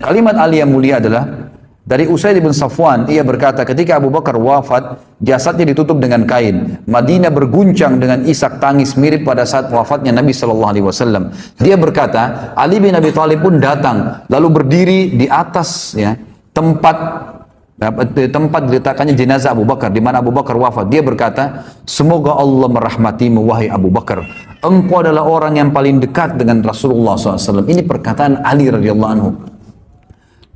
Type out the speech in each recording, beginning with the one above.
Kalimat Ali yang mulia adalah dari Usaid bin Safwan, ia berkata ketika Abu Bakar wafat, jasadnya ditutup dengan kain. Madinah berguncang dengan isak tangis mirip pada saat wafatnya Nabi SAW. Dia berkata, Ali bin Abi Thalib pun datang, lalu berdiri di atas tempat diletakkannya jenazah Abu Bakar, di mana Abu Bakar wafat. Dia berkata, semoga Allah merahmatimu wahai Abu Bakar. Engkau adalah orang yang paling dekat dengan Rasulullah SAW. Ini perkataan Ali radhiyallahu anhu.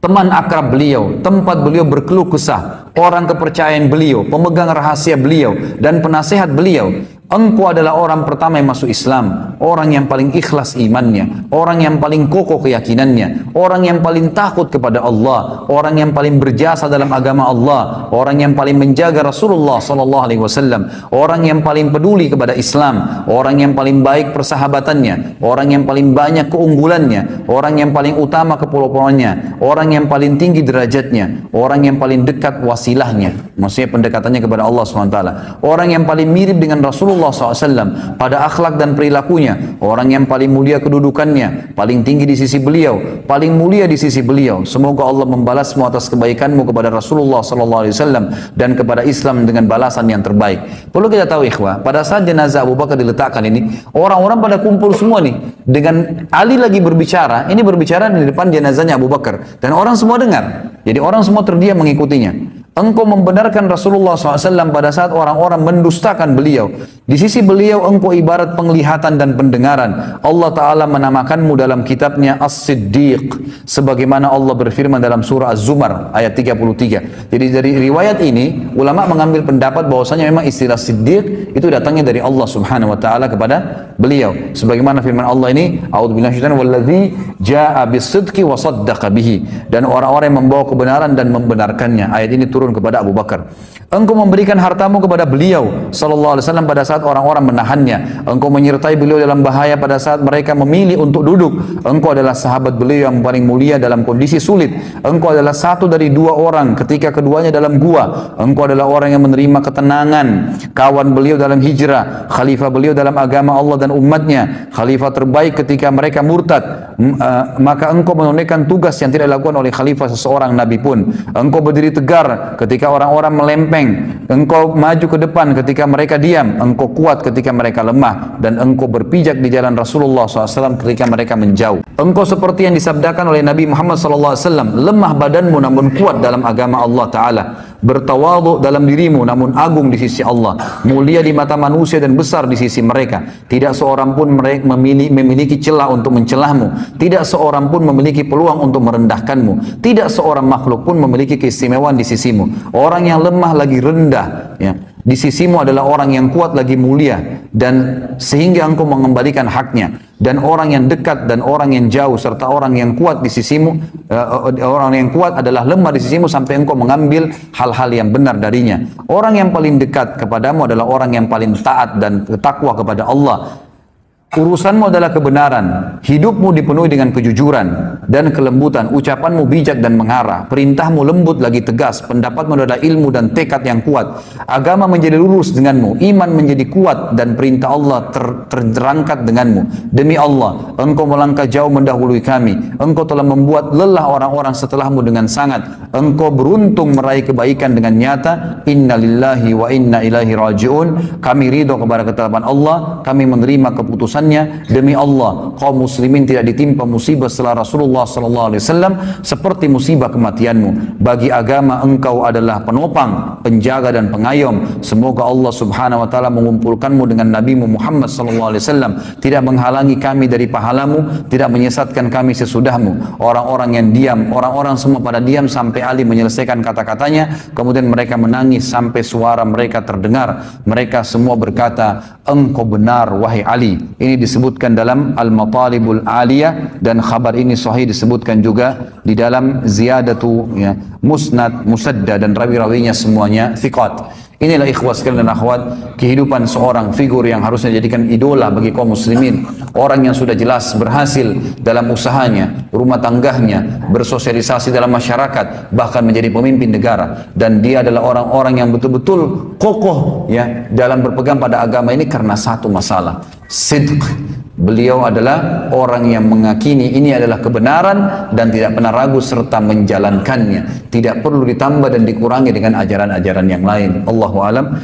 Teman akrab beliau, tempat beliau berkeluh kesah, orang kepercayaan beliau, pemegang rahasia beliau, dan penasehat beliau. Engkau adalah orang pertama yang masuk Islam, orang yang paling ikhlas imannya, orang yang paling kokoh keyakinannya, orang yang paling takut kepada Allah, orang yang paling berjasa dalam agama Allah, orang yang paling menjaga Rasulullah SAW, orang yang paling peduli kepada Islam, orang yang paling baik persahabatannya, orang yang paling banyak keunggulannya, orang yang paling utama kepulauannya, orang yang paling tinggi derajatnya, orang yang paling dekat wasilahnya, maksudnya pendekatannya kepada Allah SWT, orang yang paling mirip dengan Rasulullah SAW pada akhlak dan perilakunya, orang yang paling mulia kedudukannya, paling tinggi di sisi beliau, paling mulia di sisi beliau. Semoga Allah membalasmu atas kebaikanmu kepada Rasulullah SAW dan kepada Islam dengan balasan yang terbaik. Perlu kita tahu ikhwah, pada saat jenazah Abu Bakar diletakkan ini, orang-orang pada kumpul semua nih, dengan Ali lagi berbicara, ini berbicara di depan jenazahnya Abu Bakar, dan orang semua dengar, jadi orang semua terdiam mengikutinya. Engkau membenarkan Rasulullah SAW pada saat orang-orang mendustakan beliau. Di sisi beliau engkau ibarat penglihatan dan pendengaran. Allah Ta'ala menamakanmu dalam kitabnya As-Siddiq. Sebagaimana Allah berfirman dalam surah Az-Zumar ayat 33. Jadi dari riwayat ini, ulama mengambil pendapat bahwasanya memang istilah Siddiq itu datangnya dari Allah Subhanahu Wa Ta'ala kepada beliau. Sebagaimana firman Allah ini, A'udzubillahi minasyaitonir rajim, "Wallazi jaa'a bis-sidqi wa saddaqa bihi." Dan orang-orang yang membawa kebenaran dan membenarkannya. Ayat ini turun kepada Abu Bakar. Engkau memberikan hartamu kepada beliau sallallahu alaihi wasallam pada saat orang-orang menahannya. Engkau menyertai beliau dalam bahaya pada saat mereka memilih untuk duduk. Engkau adalah sahabat beliau yang paling mulia dalam kondisi sulit. Engkau adalah satu dari dua orang ketika keduanya dalam gua. Engkau adalah orang yang menerima ketenangan, kawan beliau dalam hijrah, khalifah beliau dalam agama Allah dan umatnya, khalifah terbaik ketika mereka murtad. Maka engkau menunaikan tugas yang tidak dilakukan oleh khalifah seseorang nabi pun. Engkau berdiri tegar ketika orang-orang melempeng, engkau maju ke depan ketika mereka diam, engkau kuat ketika mereka lemah, dan engkau berpijak di jalan Rasulullah SAW ketika mereka menjauh. Engkau seperti yang disabdakan oleh Nabi Muhammad SAW, lemah badanmu namun kuat dalam agama Allah Ta'ala, bertawadhu dalam dirimu namun agung di sisi Allah, mulia di mata manusia dan besar di sisi mereka. Tidak seorang pun memiliki celah untuk mencelahmu, tidak seorang pun memiliki peluang untuk merendahkanmu, tidak seorang makhluk pun memiliki keistimewaan di sisimu. Orang yang lemah lagi rendah, ya, di sisimu adalah orang yang kuat lagi mulia, dan sehingga engkau mengembalikan haknya. Dan orang yang dekat dan orang yang jauh serta orang yang kuat di sisimu, orang yang kuat adalah lemah di sisimu sampai engkau mengambil hal-hal yang benar darinya. Orang yang paling dekat kepadamu adalah orang yang paling taat dan takwa kepada Allah. Urusanmu adalah kebenaran, hidupmu dipenuhi dengan kejujuran dan kelembutan, ucapanmu bijak dan mengarah, perintahmu lembut lagi tegas, pendapatmu adalah ilmu dan tekad yang kuat, agama menjadi lurus denganmu, iman menjadi kuat, dan perintah Allah terangkat denganmu. Demi Allah, engkau melangkah jauh mendahului kami, engkau telah membuat lelah orang-orang setelahmu dengan sangat, engkau beruntung meraih kebaikan dengan nyata. Inna lillahi wa inna ilaihi raji'un. Kami ridho kepada ketetapan Allah, kami menerima keputusan. Demi Allah, kaum muslimin tidak ditimpa musibah setelah Rasulullah SAW seperti musibah kematianmu. Bagi agama engkau adalah penopang, penjaga dan pengayom. Semoga Allah Subhanahu Wa Taala mengumpulkanmu dengan Nabi Muhammad SAW, tidak menghalangi kami dari pahalamu, tidak menyesatkan kami sesudahmu. Orang-orang yang diam, orang-orang semua pada diam sampai Ali menyelesaikan kata-katanya. Kemudian mereka menangis sampai suara mereka terdengar. Mereka semua berkata, engkau benar wahai Ali. Ini disebutkan dalam Al-Matalibul Aliyah, dan khabar ini sahih disebutkan juga di dalam Ziyadatu, ya, Musnad, Musadda, dan rawi-rawinya semuanya thiqat. Inilah ikhwas sekalian dan akhwat, kehidupan seorang figur yang harusnya dijadikan idola bagi kaum muslimin. Orang yang sudah jelas berhasil dalam usahanya, rumah tangganya, bersosialisasi dalam masyarakat, bahkan menjadi pemimpin negara. Dan dia adalah orang-orang yang betul-betul kokoh, ya, dalam berpegang pada agama ini karena satu masalah, sidq, Beliau adalah orang yang meyakini ini adalah kebenaran dan tidak pernah ragu serta menjalankannya. Tidak perlu ditambah dan dikurangi dengan ajaran-ajaran yang lain. Allahu alam.